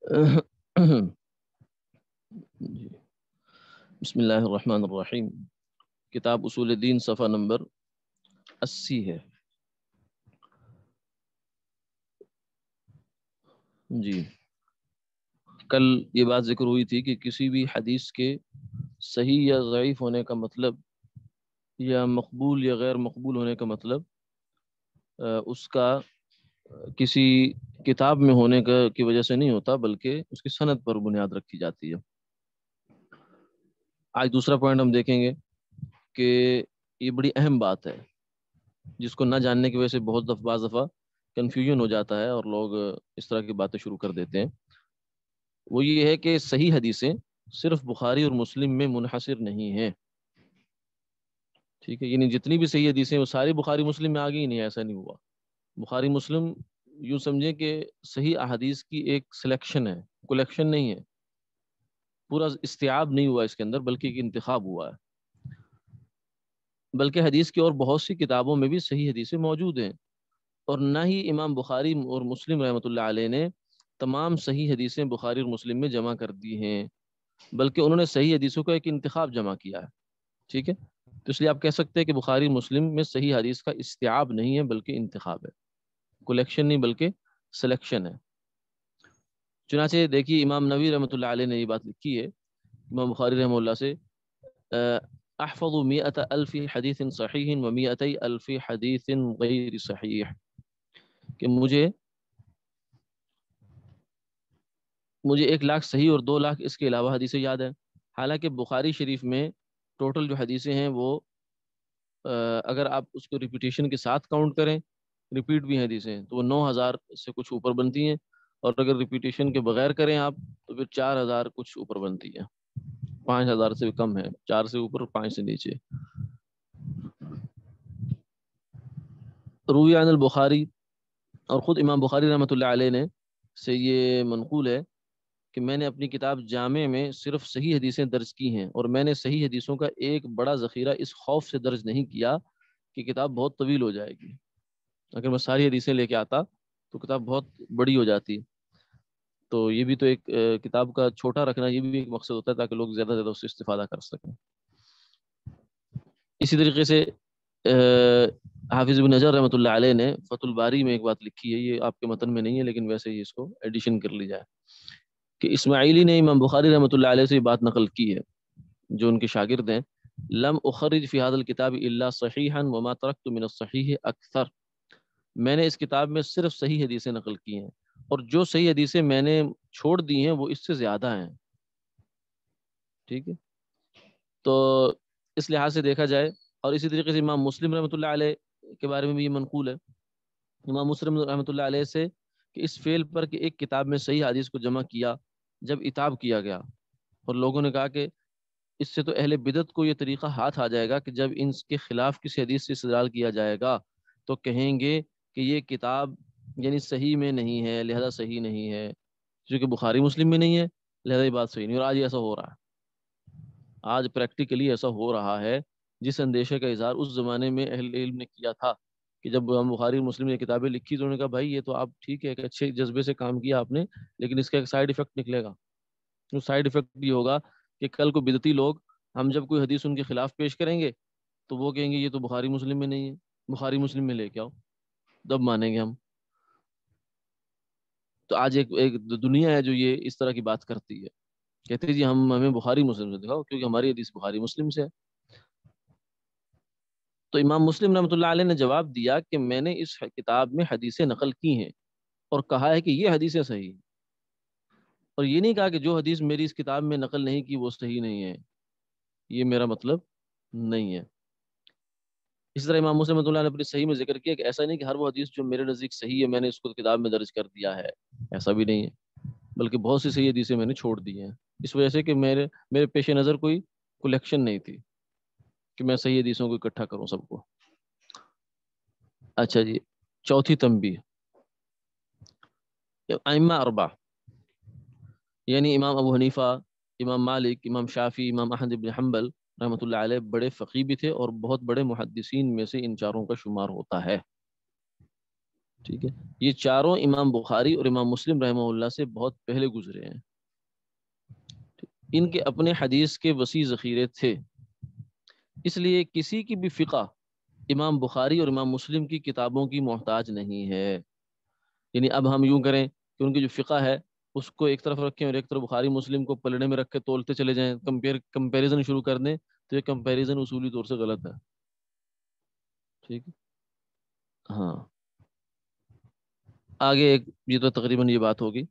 جی، بسم اللہ الرحمن الرحیم۔ کتاب اصول دین صفحہ نمبر 80 ہے۔ جی، کل یہ بات ذکر ہوئی تھی کہ کسی بھی حدیث کے صحیح یا ضعیف ہونے کا مطلب یا مقبول یا غیر مقبول ہونے کا مطلب اس کا کسی کتاب میں ہونے کی وجہ سے نہیں ہوتا، بلکہ اس کی سند پر بنیاد رکھی جاتی ہے۔ آج دوسرا پوائنٹ ہم دیکھیں گے کہ یہ بڑی اہم بات ہے، جس کو نہ جاننے کی وجہ سے بہت بعض دفعہ کنفیوژن ہو جاتا ہے اور لوگ اس طرح کی باتیں شروع کر دیتے ہیں۔ وہ یہ ہے کہ صحیح حدیثیں صرف بخاری اور مسلم میں منحصر نہیں ہیں، ٹھیک ہے؟ یعنی جتنی بھی صحیح حدیثیں وہ ساری بخاری مسلم میں آ گئی نہیں، ایسا نہیں ہوا۔ بخاری مسلم یوں سمجھیں کہ صحیح احادیث کی ایک سلیکشن ہے، کلیکشن نہیں ہے، پورا استیعاب نہیں ہوا اس کے اندر، بلکہ ایک انتخاب ہوا ہے۔ بلکہ حدیث کی اور بہت سی کتابوں میں بھی صحیح حدیثیں موجود ہیں، اور نہ ہی امام بخاری اور مسلم رحمۃ اللہ علیہ نے تمام صحیح حدیثیں بخاری اور مسلم میں جمع کر دی ہیں، بلکہ انہوں نے صحیح حدیثوں کا ایک انتخاب جمع کیا ہے، ٹھیک ہے؟ تو اس لیے آپ کہہ سکتے ہیں کہ بخاری مسلم میں صحیح حدیث کا استیعاب نہیں ہے، بلکہ انتخاب ہے، کلیکشن نہیں بلکہ سلیکشن ہے۔ چنانچہ دیکھیے امام نووی رحمۃ اللہ علیہ نے یہ بات لکھی ہے امام بخاری رحمہ اللہ سے، احفظ 100,000 حدیث صحیح و 200,000 حدیث غیر صحیح، کہ مجھے 100,000 صحیح اور 200,000 اس کے علاوہ حدیثیں یاد ہیں۔ حالانکہ بخاری شریف میں ٹوٹل جو حدیثیں ہیں وہ اگر آپ اس کو ریپیٹیشن کے ساتھ کاؤنٹ کریں، ریپیٹ بھی ہیں حدیثیں، تو وہ 9,000 سے کچھ اوپر بنتی ہیں، اور اگر ریپیٹیشن کے بغیر کریں آپ تو پھر 4,000 کچھ اوپر بنتی ہے، 5,000 سے کم ہے، 4 سے اوپر 5 سے نیچے۔ روی عن البخاری، اور خود امام بخاری رحمۃ اللہ علیہ نے سے یہ منقول ہے کہ میں نے اپنی کتاب جامع میں صرف صحیح حدیثیں درج کی ہیں، اور میں نے صحیح حدیثوں کا ایک بڑا ذخیرہ اس خوف سے درج نہیں کیا کہ کتاب بہت طویل ہو جائے گی۔ اگر میں ساری حدیثیں لے کے آتا تو کتاب بہت بڑی ہو جاتی۔ تو یہ بھی تو ایک کتاب کا چھوٹا رکھنا یہ بھی ایک مقصد ہوتا ہے، تاکہ لوگ زیادہ سے زیادہ اس سے استفادہ کر سکیں۔ اسی طریقے سے حافظ ابن حجر رحمۃ اللہ علیہ نے فتح الباری میں ایک بات لکھی ہے، یہ آپ کے متن میں نہیں ہے لیکن ویسے ہی اس کو ایڈیشن کر لی جائے، کہ اسماعیلی نے امام بخاری رحمۃ اللہ علیہ سے یہ بات نقل کی ہے، جو ان کے شاگرد ہیں، لم اخرج فی هذا الكتاب الا صحیحا وما ترکت من الصحیح اکثر، میں نے اس کتاب میں صرف صحیح حدیثیں نقل کی ہیں، اور جو صحیح حدیثیں میں نے چھوڑ دی ہیں وہ اس سے زیادہ ہیں، ٹھیک ہے؟ تو اس لحاظ سے دیکھا جائے، اور اسی طریقے سے امام مسلم رحمۃ اللہ علیہ کے بارے میں بھی یہ منقول ہے امام مسلم رحمۃ اللہ علیہ سے، کہ اس فعل پر کہ ایک کتاب میں صحیح حدیث کو جمع کیا جب عتاب کیا گیا، اور لوگوں نے کہا کہ اس سے تو اہل بدعت کو یہ طریقہ ہاتھ آ جائے گا کہ جب ان کے خلاف کسی حدیث سے استدلال کیا جائے گا تو کہیں گے کہ یہ کتاب یعنی صحیح میں نہیں ہے، لہذا صحیح نہیں ہے، کیونکہ بخاری مسلم میں نہیں ہے لہذا یہ بات صحیح نہیں، اور آج ایسا ہو رہا ہے، آج پریکٹیکلی ایسا ہو رہا ہے، جس اندیشے کا اظہار اس زمانے میں اہل علم نے کیا تھا کہ جب ہم بخاری مسلم نے کتابیں لکھی تو انہوں نے کہا بھائی یہ تو آپ ٹھیک ہے، ایک اچھے جذبے سے کام کیا آپ نے، لیکن اس کا ایک سائیڈ ایفیکٹ نکلے گا۔ وہ سائیڈ ایفیکٹ یہ ہوگا کہ کل کو بدعتی لوگ ہم جب کوئی حدیث ان کے خلاف پیش کریں گے تو وہ کہیں گے یہ تو بخاری مسلم میں نہیں ہے، بخاری مسلم میں لے کے آؤ، تب مانیں گے ہم۔ تو آج ایک دنیا ہے جو یہ اس طرح کی بات کرتی ہے، کہتے ہیں جی ہمیں بخاری مسلم سے دکھاؤ کیونکہ ہماری حدیث بخاری مسلم سے ہے۔ تو امام مسلم رحمۃ اللہ علیہ نے جواب دیا کہ میں نے اس کتاب میں حدیثیں نقل کی ہیں اور کہا ہے کہ یہ حدیثیں صحیح ہیں، اور یہ نہیں کہا کہ جو حدیث میری اس کتاب میں نقل نہیں کی وہ صحیح نہیں ہے، یہ میرا مطلب نہیں ہے۔ اس طرح امام مسلم رحمۃ اللہ نے اپنی صحیح میں ذکر کیا کہ ایسا نہیں کہ ہر وہ حدیث جو میرے نزدیک صحیح ہے میں نے اس کو کتاب میں درج کر دیا ہے، ایسا بھی نہیں ہے، بلکہ بہت سی صحیح حدیثیں میں نے چھوڑ دی ہیں، اس وجہ سے کہ میرے پیش نظر کوئی کلیکشن نہیں تھی کہ میں صحیح حدیثوں کو اکٹھا کروں سب کو۔ اچھا جی، چوتھی تنبیہ، ائمہ اربع یعنی امام ابو حنیفہ، امام مالک، امام شافعی، امام احمد بن حنبل رحمۃ اللہ علیہ بڑے فقیہ بھی تھے اور بہت بڑے محدثین میں سے ان چاروں کا شمار ہوتا ہے۔ ٹھیک ہے، یہ چاروں امام بخاری اور امام مسلم رحمہ اللہ سے بہت پہلے گزرے ہیں، ان کے اپنے حدیث کے وسیع ذخیرے تھے، اس لیے کسی کی بھی فقہ امام بخاری اور امام مسلم کی کتابوں کی محتاج نہیں ہے۔ یعنی اب ہم یوں کریں کہ ان کی جو فقہ ہے اس کو ایک طرف رکھیں اور ایک طرف بخاری مسلم کو پلڑے میں رکھ کے تولتے چلے جائیں، کمپیریزن شروع کر دیں، تو یہ کمپیریزن اصولی طور سے غلط ہے۔ ٹھیک ہے، ہاں، آگے ایک، یہ تو تقریباً یہ بات ہوگی،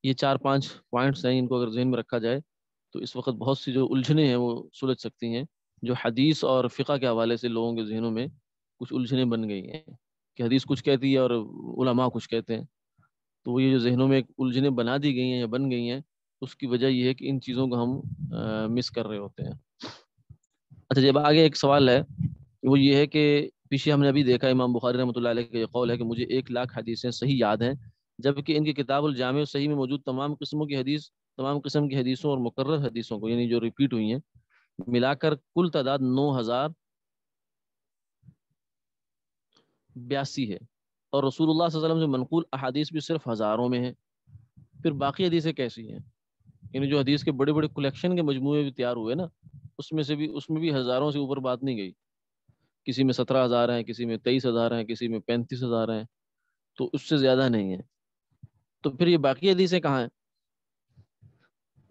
یہ 4-5 پوائنٹس ہیں، ان کو اگر ذہن میں رکھا جائے تو اس وقت بہت سی جو الجھنیں ہیں وہ سلجھ سکتی ہیں، جو حدیث اور فقہ کے حوالے سے لوگوں کے ذہنوں میں کچھ الجھنیں بن گئی ہیں کہ حدیث کچھ کہتی ہے اور علماء کچھ کہتے ہیں، تو وہ یہ جو ذہنوں میں ایک الجھنیں بنا دی گئی ہیں یا بن گئی ہیں، اس کی وجہ یہ ہے کہ ان چیزوں کو ہم مس کر رہے ہوتے ہیں۔ اچھا، جب آگے ایک سوال ہے، وہ یہ ہے کہ پیچھے ہم نے ابھی دیکھا امام بخاری رحمۃ اللہ علیہ کا یہ قول ہے کہ مجھے 1,00,000 حدیثیں صحیح یاد ہیں، جبکہ ان کی کتاب الجامع صحیح میں موجود تمام قسم کی حدیثوں اور مکرر حدیثوں کو، یعنی جو ریپیٹ ہوئی ہیں، ملا کر کل تعداد 9,082 ہے، اور رسول اللہ صلی اللہ علیہ وسلم سے منقول احادیث بھی صرف ہزاروں میں ہیں۔ پھر باقی حدیثیں کیسی ہیں؟ یعنی جو حدیث کے بڑے بڑے کلیکشن کے مجموعے بھی تیار ہوئے نا، اس میں بھی ہزاروں سے اوپر بات نہیں گئی، کسی میں 17,000 ہیں، کسی میں 23,000 ہیں، کسی میں 35,000 ہیں، تو اس سے زیادہ نہیں ہے۔ تو پھر یہ باقی حدیثیں کہاں ہیں؟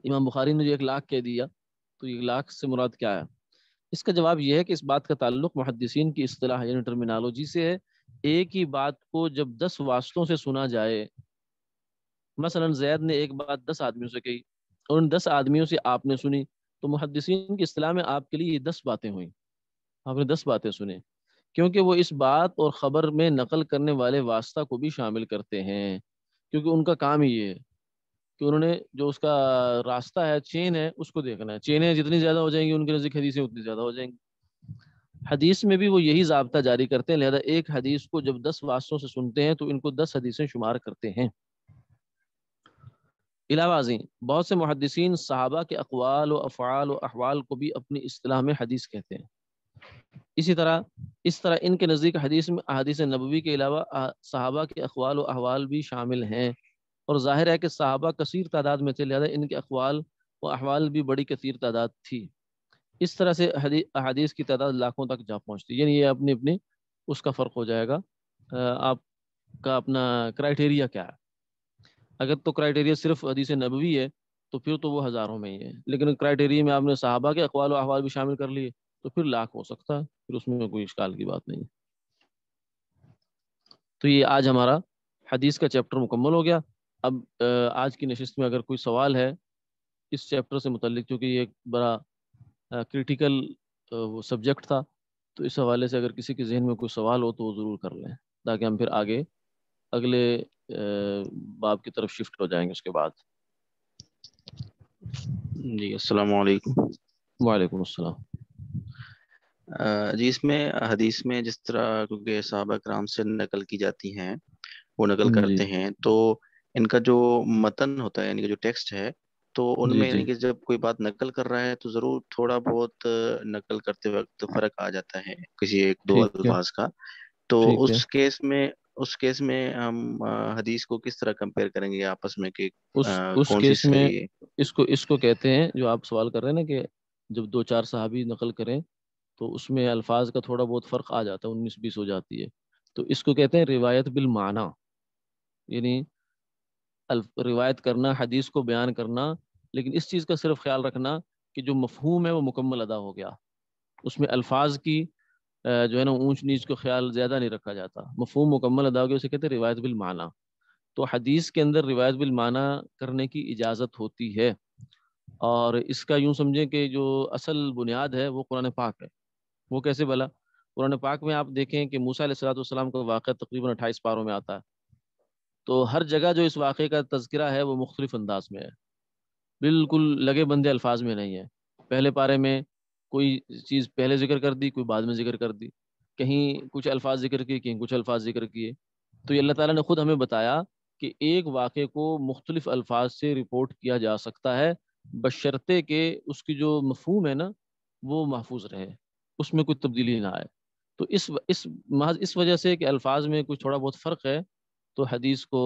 امام بخاری نے جو 1,00,000 کہہ دیا، تو 1,00,000 سے مراد کیا ہے؟ اس کا جواب یہ ہے کہ اس بات کا تعلق محدثین کی اصطلاح یعنی ٹرمینالوجی سے ہے۔ ایک ہی بات کو جب 10 واسطوں سے سنا جائے، مثلا زید نے ایک بات 10 آدمیوں سے کہی اور ان 10 آدمیوں سے آپ نے سنی، تو محدثین کی اصطلاح میں آپ کے لیے یہ 10 باتیں ہوئیں، آپ نے 10 باتیں سنیں، کیونکہ وہ اس بات اور خبر میں نقل کرنے والے واسطہ کو بھی شامل کرتے ہیں، کیونکہ ان کا کام ہی یہ ہے کہ انہوں نے جو اس کا راستہ ہے، چین ہے، اس کو دیکھنا ہے، چینیں جتنی زیادہ ہو جائیں گی ان کے نزدیک حدیثیں اتنی زیادہ ہو جائیں گی۔ حدیث میں بھی وہ یہی ضابطہ جاری کرتے ہیں، لہذا ایک حدیث کو جب 10 واسطوں سے سنتے ہیں تو ان کو 10 حدیثیں شمار کرتے ہیں۔ علاوہ ازیں بہت سے محدثین صحابہ کے اقوال و افعال و احوال کو بھی اپنی اصطلاح میں حدیث کہتے ہیں۔ اس طرح ان کے نزدیک حدیث میں احادیث نبوی کے علاوہ صحابہ کے اقوال و احوال بھی شامل ہیں، اور ظاہر ہے کہ صحابہ کثیر تعداد میں تھے، لہذا ان کے اقوال و احوال بھی بڑی کثیر تعداد تھی۔ اس طرح سے احادیث کی تعداد لاکھوں تک جا پہنچتی، یعنی یہ اپنی اپنی اس کا فرق ہو جائے گا، آپ کا اپنا کرائٹیریا کیا ہے۔ اگر تو کرائٹیریا صرف حدیث نبوی ہے تو پھر تو وہ ہزاروں میں ہی ہے، لیکن کرائٹیریا میں آپ نے صحابہ کے اقوال و احوال بھی شامل کر لیے تو پھر لاکھ ہو سکتا ہے، پھر اس میں کوئی اشکال کی بات نہیں۔ تو یہ آج ہمارا حدیث کا چیپٹر مکمل ہو گیا۔ اب آج کی نشست میں اگر کوئی سوال ہے اس چیپٹر سے متعلق، کیونکہ یہ ایک بڑا کریٹیکل وہ سبجیکٹ تھا، تو اس حوالے سے اگر کسی کے ذہن میں کوئی سوال ہو تو وہ ضرور کر لیں، تاکہ ہم پھر آگے اگلے باب کی طرف شفٹ ہو جائیں گے اس کے بعد۔ جی السلام علیکم۔ وعلیکم السلام۔ جی اس میں حدیث میں جس طرح کیونکہ صحابہ کرام سے نقل کی جاتی ہیں، وہ نقل جی کرتے ہیں، تو ان کا جو متن ہوتا ہے یعنی کہ جو ٹیکسٹ ہے، تو ان جی میں جی یعنی کہ جب کوئی بات نقل کر رہا ہے تو ضرور تھوڑا بہت نقل کرتے وقت فرق آ جاتا ہے کسی ایک دو ٹھیک ہے، الفاظ کا۔ تو ٹھیک ہے، اس کیس میں ہم حدیث کو کس طرح کمپیئر کریں گے آپس میں کہ اس کون سی کیس میں صحیح ہے؟ اس کو کہتے ہیں، جو آپ سوال کر رہے ہیں نا کہ جب 2-4 صحابی نقل کریں تو اس میں الفاظ کا تھوڑا بہت فرق آ جاتا ہے، 19-20 ہو جاتی ہے، تو اس کو کہتے ہیں روایت بالمعنی، یعنی روایت کرنا، حدیث کو بیان کرنا، لیکن اس چیز کا صرف خیال رکھنا کہ جو مفہوم ہے وہ مکمل ادا ہو گیا، اس میں الفاظ کی جو ہے نا اونچ نیچ کو خیال زیادہ نہیں رکھا جاتا، مفہوم مکمل ادا ہو گیا، اسے کہتے ہیں روایت بالمعنی۔ تو حدیث کے اندر روایت بالمعنی کرنے کی اجازت ہوتی ہے، اور اس کا یوں سمجھیں کہ جو اصل بنیاد ہے وہ قرآن پاک ہے۔ وہ کیسے بلا؟ قرآن پاک میں آپ دیکھیں کہ موسیٰ علیہ الصلوۃ والسلام کا واقعہ تقریباً 28 پاروں میں آتا ہے، تو ہر جگہ جو اس واقعے کا تذکرہ ہے وہ مختلف انداز میں ہے، بالکل لگے بندے الفاظ میں نہیں ہے۔ پہلے پارے میں کوئی چیز پہلے ذکر کر دی، کوئی بعد میں ذکر کر دی، کہیں کچھ الفاظ ذکر کیے، کہیں کچھ الفاظ ذکر کیے، تو یہ اللہ تعالیٰ نے خود ہمیں بتایا کہ ایک واقعے کو مختلف الفاظ سے رپورٹ کیا جا سکتا ہے، بشرطے کہ اس کی جو مفہوم ہے نا وہ محفوظ رہے، اس میں کوئی تبدیلی نہ آئے۔ تو محض اس وجہ سے کہ الفاظ میں کچھ تھوڑا بہت فرق ہے، تو حدیث کو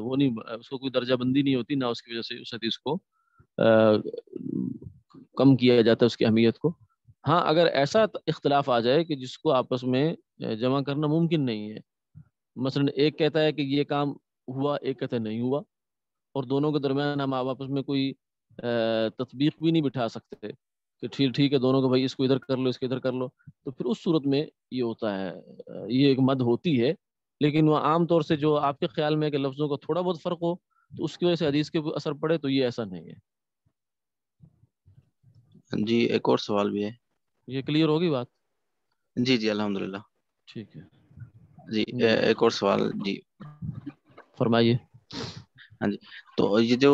وہ نہیں، اس کو کوئی درجہ بندی نہیں ہوتی، نہ اس کی وجہ سے اس حدیث کو کم کیا جاتا ہے اس کی اہمیت کو۔ ہاں اگر ایسا اختلاف آ جائے کہ جس کو آپس میں جمع کرنا ممکن نہیں ہے، مثلا ایک کہتا ہے کہ یہ کام ہوا، ایک کہتا ہے نہیں ہوا، اور دونوں کے درمیان ہم آپس میں کوئی تطبیق بھی نہیں بٹھا سکتے کہ ٹھیک ہے دونوں کو بھائی اس کو ادھر کر لو اس کو ادھر کر لو، تو پھر اس صورت میں یہ ہوتا ہے، یہ ایک مد ہوتی ہے۔ لیکن وہ عام طور سے جو آپ کے خیال میں کہ لفظوں کا تھوڑا بہت فرق ہو تو اس کی وجہ سے حدیث کے اثر پڑے، تو یہ ایسا نہیں ہے۔ جی ایک اور سوال بھی ہے۔ یہ کلیئر ہوگی بات؟ جی جی الحمدللہ۔ ٹھیک ہے جی جی ایک اور سوال جی۔ فرمائیے۔ ہاں جی، تو یہ جو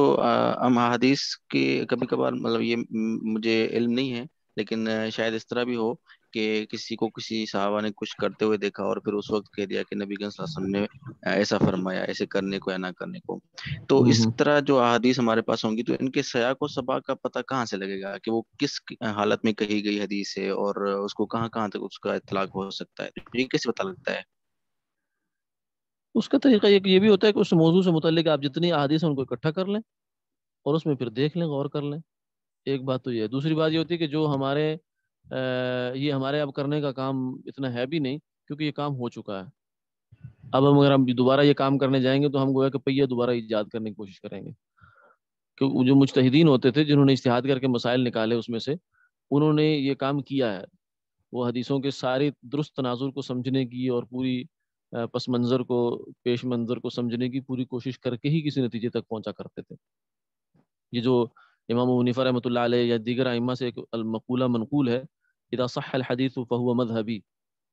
ہم حدیث کی کبھی کبھار مطلب یہ مجھے علم نہیں ہے، لیکن شاید اس طرح بھی ہو کہ کسی کو کسی صحابہ نے کچھ کرتے ہوئے دیکھا اور پھر اس وقت کہہ دیا کہ نبی صلی اللہ علیہ وسلم نے ایسا فرمایا، ایسے کرنے کو یا نہ کرنے کو۔ تو اس ہوں طرح جو احادیث ہمارے پاس ہوں گی تو ان کے سیاق و سباق کا پتہ کہاں سے لگے گا کہ وہ کس حالت میں کہی گئی حدیث ہے، اور اس کو کہاں کہاں تک اس کا اطلاق ہو سکتا ہے، یہ کیسے پتہ لگتا ہے؟ اس کا طریقہ یہ بھی ہوتا ہے کہ اس موضوع سے متعلق آپ جتنی احادیث ہیں ان کو اکٹھا کر لیں اور اس میں پھر دیکھ لیں، غور کر لیں۔ ایک بات تو یہ ہے۔ دوسری بات یہ ہوتی ہے کہ جو ہمارے یہ ہمارے اب کرنے کا کام اتنا ہے بھی نہیں، کیونکہ یہ کام ہو چکا ہے۔ اب ہم اگر ہم دوبارہ یہ کام کرنے جائیں گے تو ہم گویا کہ پہیہ دوبارہ ایجاد کرنے کی کوشش کریں گے، کہ جو مجتہدین ہوتے تھے جنہوں نے اجتہاد کر کے مسائل نکالے اس میں سے، انہوں نے یہ کام کیا ہے۔ وہ حدیثوں کے سارے درست تناظر کو سمجھنے کی اور پوری پس منظر کو، پیش منظر کو سمجھنے کی پوری کوشش کر کے ہی کسی نتیجے تک پہنچا کرتے تھے۔ یہ جو امام ابو حنیفہ رحمۃ اللہ علیہ یا دیگر ائمہ سے ایک المقولہ منقول ہے، اذا صح الحدیث فهو مذہبی،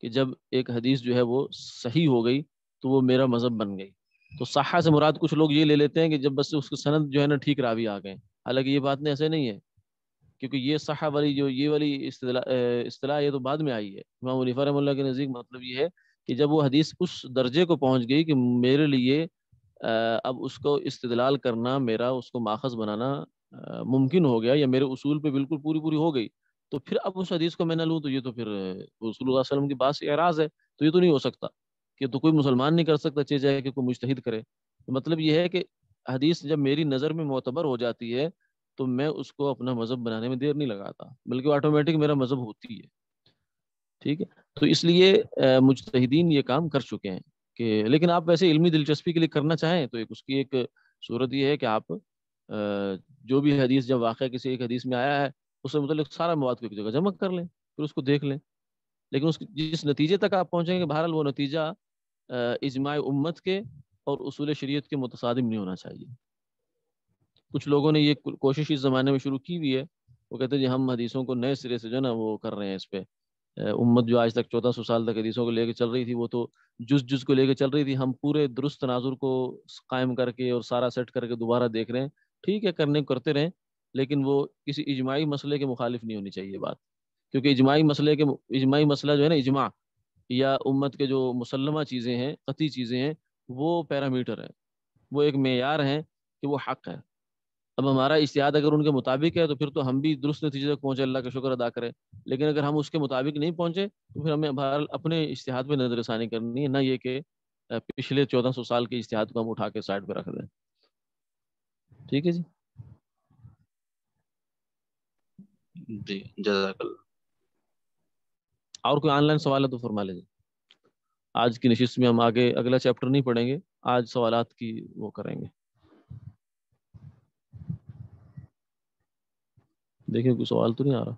کہ جب ایک حدیث جو ہے وہ صحیح ہو گئی تو وہ میرا مذہب بن گئی۔ تو صحہ سے مراد کچھ لوگ یہ لے لیتے ہیں کہ جب بس اس کی سند جو ہے نا ٹھیک راوی آ گئے، حالانکہ یہ بات نہیں، ایسے نہیں ہے، کیونکہ یہ صحہ والی جو یہ والی اصطلاح یہ تو بعد میں آئی ہے۔ امام ابو حنیفہ رحمۃ اللہ کے نزدیک مطلب یہ ہے کہ جب وہ حدیث اس درجے کو پہنچ گئی کہ میرے لیے اب اس کو استدلال کرنا، میرا اس کو ماخذ بنانا ممکن ہو گیا، یا میرے اصول پہ بالکل پوری پوری ہو گئی، تو پھر اب اس حدیث کو میں نہ لوں تو یہ تو پھر رسول اللہ صلی اللہ علیہ وسلم کی بات سے اعراض ہے، تو یہ تو نہیں ہو سکتا، کہ تو کوئی مسلمان نہیں کر سکتا، چاہے جائے کہ کوئی مجتہد کرے۔ تو مطلب یہ ہے کہ حدیث جب میری نظر میں معتبر ہو جاتی ہے تو میں اس کو اپنا مذہب بنانے میں دیر نہیں لگاتا، بلکہ آٹومیٹک میرا مذہب ہوتی ہے۔ ٹھیک ہے، تو اس لیے مجتہدین یہ کام کر چکے ہیں کہ، لیکن آپ ویسے علمی دلچسپی کے لیے کرنا چاہیں تو ایک اس کی ایک صورت یہ ہے کہ آپ جو بھی حدیث جب واقعہ کسی ایک حدیث میں آیا ہے اس سے متعلق سارا مواد کو ایک جگہ جمع کر لیں، پھر اس کو دیکھ لیں، لیکن جس نتیجے تک آپ پہنچیں گے بہرحال وہ نتیجہ اجماع امت کے اور اصول شریعت کے متصادم نہیں ہونا چاہیے۔ کچھ لوگوں نے یہ کوشش اس زمانے میں شروع کی ہوئی ہے، وہ کہتے ہیں جی ہم حدیثوں کو نئے سرے سے جو ہے نا وہ کر رہے ہیں، اس پہ امت جو آج تک 1400 سال تک حدیثوں کو لے کے چل رہی تھی وہ تو جز کو لے کے چل رہی تھی، ہم پورے درست تناظر کو قائم کر کے اور سارا سیٹ کر کے دوبارہ دیکھ رہے ہیں۔ ٹھیک ہے، کرنے کو کرتے رہیں، لیکن وہ کسی اجماعی مسئلے کے مخالف نہیں ہونی چاہیے بات، کیونکہ اجماعی مسئلہ جو ہے نا، اجماع یا امت کے جو مسلمہ چیزیں ہیں، قطعی چیزیں ہیں، وہ پیرامیٹر ہے، وہ ایک معیار ہیں کہ وہ حق ہے۔ اب ہمارا اجتہاد اگر ان کے مطابق ہے تو پھر تو ہم بھی درست نتیجے تک پہنچے، اللہ کا شکر ادا کریں، لیکن اگر ہم اس کے مطابق نہیں پہنچے تو پھر ہمیں بہرحال اپنے اجتہاد پہ نظر ثانی کرنی ہے، نہ یہ کہ پچھلے 1400 سال کے اجتہاد کو ہم اٹھا کے سائڈ پہ رکھ دیں۔ ٹھیک ہے جی۔ جی جزاک اللہ۔ اور کوئی آن لائن سوال ہے تو فرما لیجیے۔ آج کی نشست میں ہم آگے اگلا چیپٹر نہیں پڑھیں گے، آج سوالات کی وہ کریں گے۔ دیکھیں کوئی سوال تو نہیں آ رہا۔